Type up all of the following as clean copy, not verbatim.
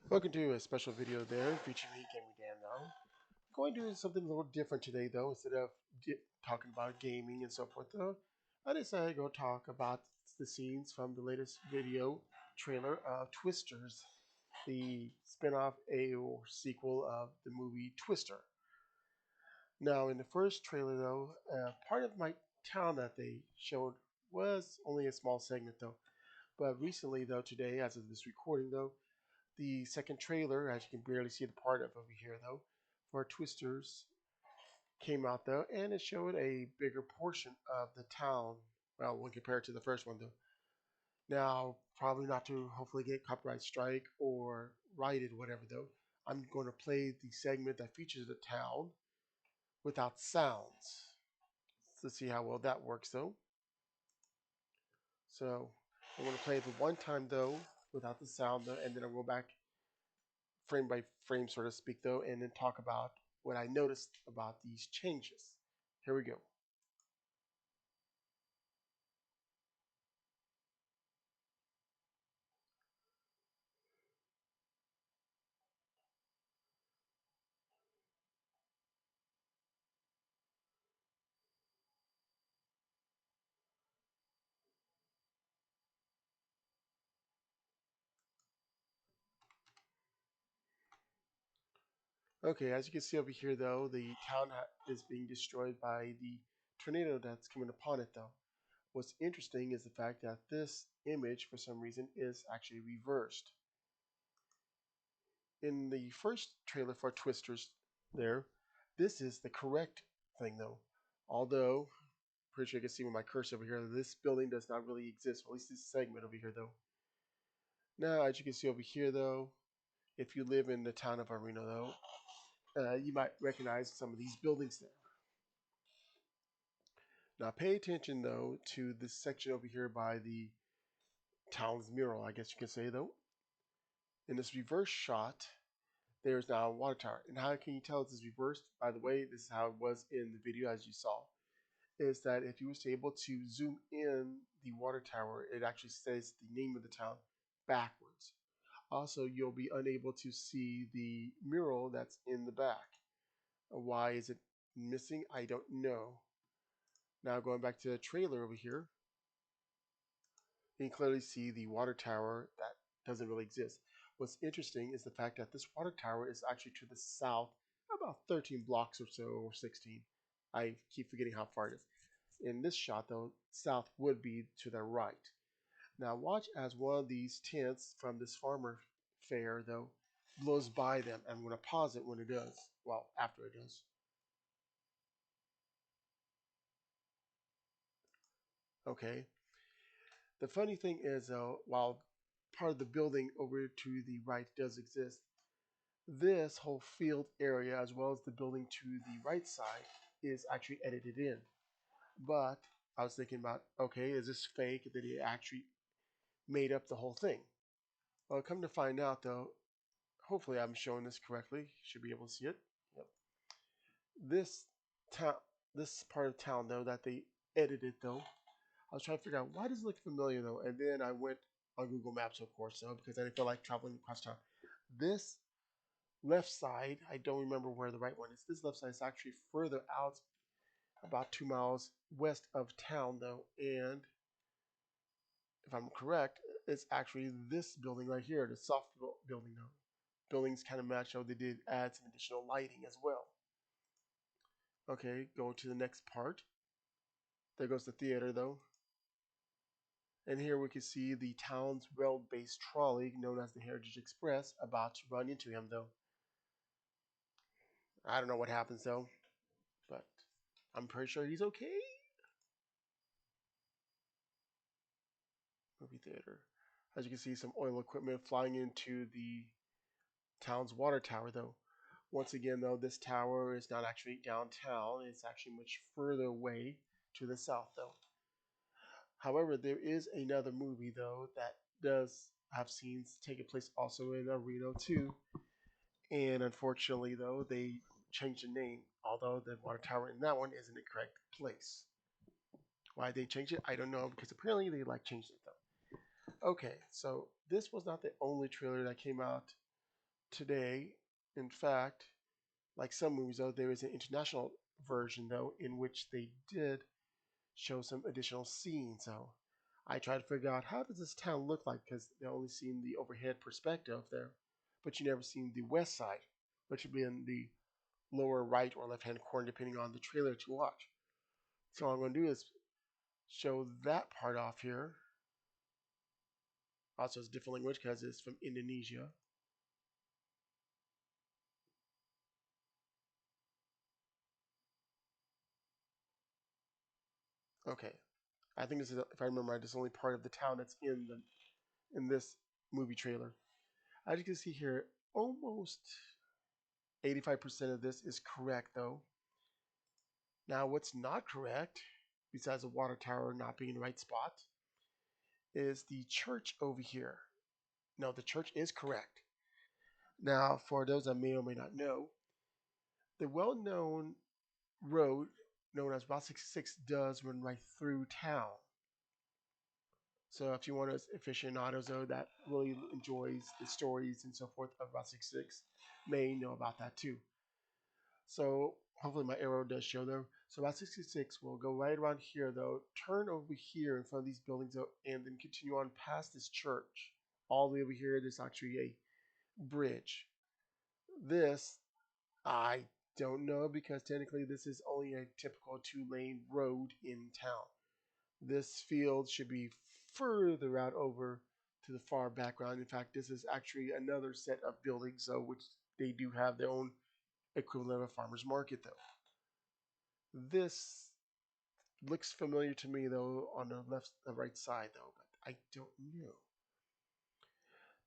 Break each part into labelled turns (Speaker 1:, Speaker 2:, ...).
Speaker 1: Welcome to a special video there featuring me, Gaming Dan now. I'm going to do something a little different today though. Instead of talking about gaming and so forth though, I decided to go talk about the scenes from the latest video trailer of Twisters, the spin-off or sequel of the movie Twister. Now in the first trailer though, part of my town that they showed was only a small segment though. But recently though, today as of this recording though, the second trailer, as you can barely see the part of over here though, for Twisters came out though, and it showed a bigger portion of the town. Well, when compared to the first one though. Now, probably not to hopefully get copyright strike or righted, whatever though. I'm going to play the segment that features the town without sounds. Let's see how well that works though. So I'm going to play it for one time though, without the sound though, and then I'll go back frame by frame, so to speak, though, and then talk about what I noticed about these changes. Here we go. Okay, as you can see over here, though, the town is being destroyed by the tornado that's coming upon it, though. What's interesting is the fact that this image, for some reason, is actually reversed. In the first trailer for Twisters, there, this is the correct thing, though. Although, pretty sure you can see with my cursor over here, this building does not really exist, or at least this segment over here, though. Now, as you can see over here, though, if you live in the town of Elreno, though, you might recognize some of these buildings there. Now, pay attention, though, to this section over here by the town's mural, I guess you could say, though. In this reverse shot, there's now a water tower. And how can you tell this is reversed? By the way, this is how it was in the video, as you saw, is that if you was able to zoom in the water tower, it actually says the name of the town backwards. Also, you'll be unable to see the mural that's in the back. Why is it missing? I don't know. Now going back to the trailer over here, you can clearly see the water tower that doesn't really exist. What's interesting is the fact that this water tower is actually to the south, about 13 blocks or so, or 16. I keep forgetting how far it is. In this shot though, south would be to the right. Now watch as one of these tents from this farmer fair though blows by them. I'm going to pause it when it does. Well, after it does. Okay. The funny thing is, while part of the building over to the right does exist, this whole field area, as well as the building to the right side, is actually edited in. But I was thinking about, okay, is this fake? Did he actually made up the whole thing? Well, come to find out, though, hopefully I'm showing this correctly. You should be able to see it. Yep. This town, this part of town, though, that they edited, though, I was trying to figure out why does it look familiar though, and then I went on Google Maps, of course, though, because I didn't feel like traveling across town. This left side, I don't remember where the right one is. This left side is actually further out, about 2 miles west of town, though, and if I'm correct, it's actually this building right here, the soft building, though. Buildings kind of match, so they did add some additional lighting as well. Okay, go to the next part. There goes the theater, though. And here we can see the town's rail-based trolley, known as the Heritage Express, about to run into him, though. I don't know what happens, though, but I'm pretty sure he's okay. Movie theater. As you can see, some oil equipment flying into the town's water tower, though. Once again, though, this tower is not actually downtown. It's actually much further away to the south, though. However, there is another movie, though, that does have scenes taking place also in Reno, too. And unfortunately, though, they changed the name, although the water tower in that one is in the correct place. Why they changed it, I don't know, because apparently they like changed it though. Okay, so this was not the only trailer that came out today. In fact, like some movies, though, there is an international version, though, in which they did show some additional scenes. So I tried to figure out how does this town look like because they only seen the overhead perspective there, but you never seen the west side, which would be in the lower right or left hand corner depending on the trailer that you watch. So what I'm going to do is show that part off here. Also, it's a different language because it's from Indonesia. Okay, I think this is, if I remember right, this is the only part of the town that's in this movie trailer. As you can see here, almost 85% of this is correct, though. Now, what's not correct, besides the water tower not being in the right spot, is the church over here. No, the church is correct. Now, for those that may or may not know, the well-known road known as Route 66 does run right through town. So if you want to aficionados though that really enjoys the stories and so forth of Route 66 may know about that too. So hopefully my arrow does show there. So Route 66 will go right around here though, turn over here in front of these buildings though, and then continue on past this church. All the way over here, there's actually a bridge. This I don't know because technically this is only a typical two-lane road in town. This field should be further out over to the far background. In fact, this is actually another set of buildings, so which they do have their own equivalent of a farmer's market, though. This looks familiar to me, though, on the left, the right side, though, but I don't know.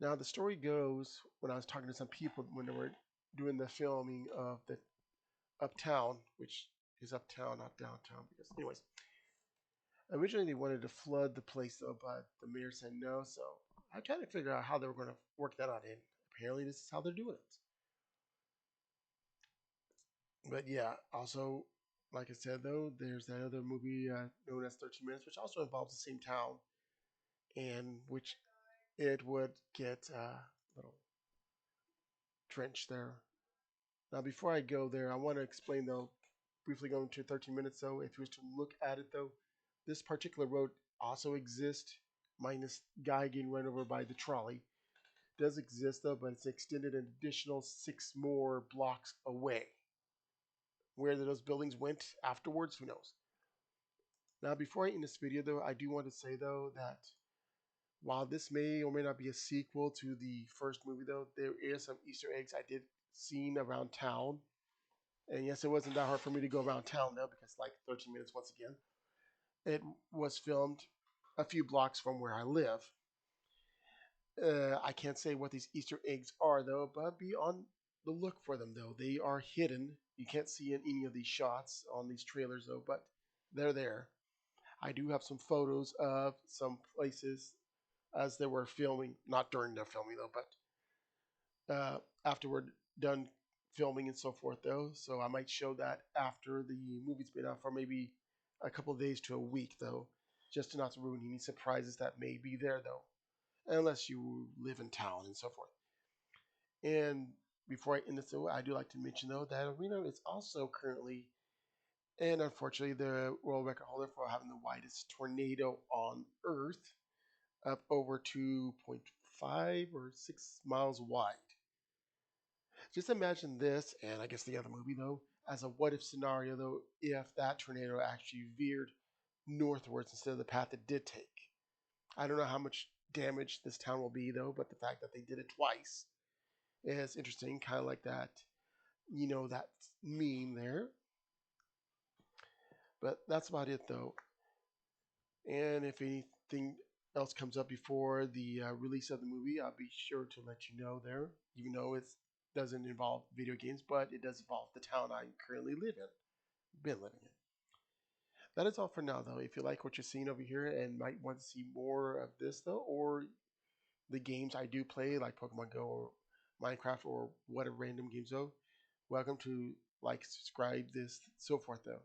Speaker 1: Now, the story goes when I was talking to some people when they were doing the filming of the Uptown, which is uptown, not downtown. Because, anyways, originally, they wanted to flood the place, though, but the mayor said no. So I tried to figure out how they were going to work that out, and apparently, this is how they're doing it. But yeah, also, like I said, though, there's that other movie known as 13 Minutes, which also involves the same town, and which it would get a little drenched there. Now, before I go there, I want to explain, though, briefly going to 13 Minutes, though, if you was to look at it, though, this particular road also exists, minus guy getting run over by the trolley. Does exist though, but it's extended an additional 6 more blocks away. Where those buildings went afterwards, who knows? Now, before I end this video, though, I do want to say though that while this may or may not be a sequel to the first movie, though, there is some Easter eggs I did seen around town. And yes, it wasn't that hard for me to go around town though, because like 13 minutes once again. It was filmed a few blocks from where I live. I can't say what these Easter eggs are though, but be on the look for them though. They are hidden. You can't see in any of these shots on these trailers though, but they're there. I do have some photos of some places as they were filming, not during the filming though, but after we're done filming and so forth though. So I might show that after the movie's been out for maybe a couple of days to a week though, just to not to ruin any surprises that may be there though, unless you live in town and so forth. And before I end this, though, I do like to mention though that Reno is also currently and unfortunately the world record holder for having the widest tornado on Earth, up over 2.5 or 6 miles wide. Just imagine this, and I guess the other movie though, as a what if scenario though, if that tornado actually veered northwards instead of the path it did take. I don't know how much damage this town will be though, but the fact that they did it twice is interesting, kind of like that, that meme there. But that's about it though. And if anything else comes up before the release of the movie, I'll be sure to let you know there, even though it doesn't involve video games, but it does involve the town I currently live in, been living in. That is all for now though. If you like what you're seeing over here and might want to see more of this though, or the games I do play like Pokemon Go or Minecraft or whatever random games though, welcome to like, subscribe, this, so forth though.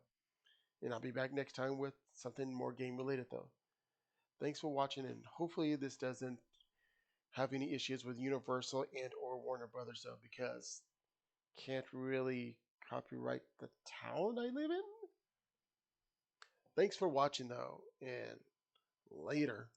Speaker 1: And I'll be back next time with something more game related though. Thanks for watching, and hopefully this doesn't have any issues with Universal and or Warner Brothers though, because can't really copyright the town I live in. Thanks for watching though, and later.